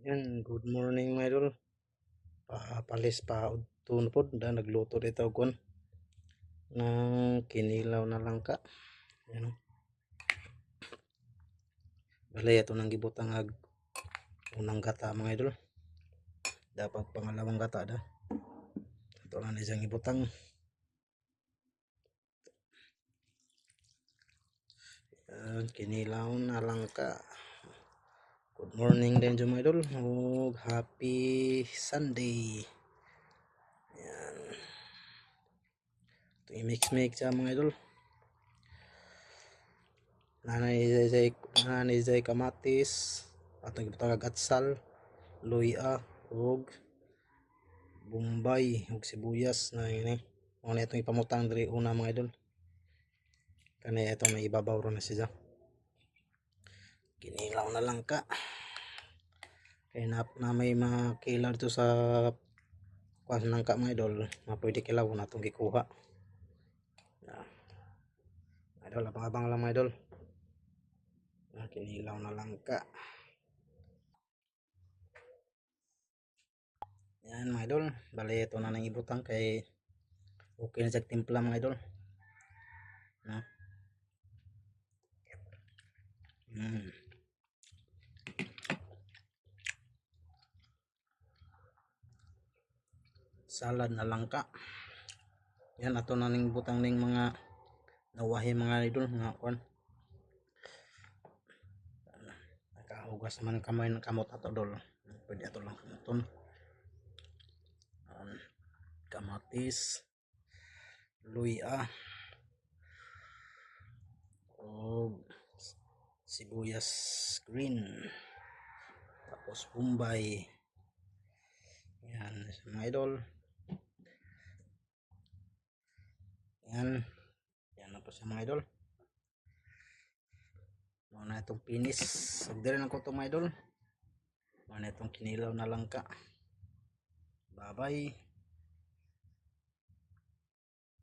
Yan, good morning mga idol. Palis pa tunpod da nagluto dito kon ng kinilaw na langka. Yan o. Balay ito nang gibutang unang gata mga idol. Dapat pangalawang gata da. Ito na isang gibutang. Yan, kinilaw na langka. Good morning din dyan mga idol. Happy Sunday. Yan. Ito i-mix siya mga idol. Nanay zay kamatis atong gibutang atsal, luya ug bombay ug sibuyas na ini. Mo na itong ipamutang diri una mga idol. Kani itong may ibabaw ro na siya. Kinilaw na lang ka. Kaya na may makilaw dito sa kwan ng ka mga idol, pwede kilaw na itong gikuha. Idol, abang-abang lang mga idol. Kinilaw na lang ka. Yan mga idol, bali ito na nang ibutang kay okay na sa timpla mga idol. Salad na lang ka. Yan ato na ning butang ning mga nawahi mga idol nga kwan. Nakahugas man kamay ng kamot ato dol. Pwede ato lang kamuton. Kamatis, luya, o sibuyas green, tapos bombay. Yan mga idol. Yan na po sa mga idol. Muna itong pinis. Sagdari lang ko itong mga idol. Muna itong kinilaw na langka. Bye bye.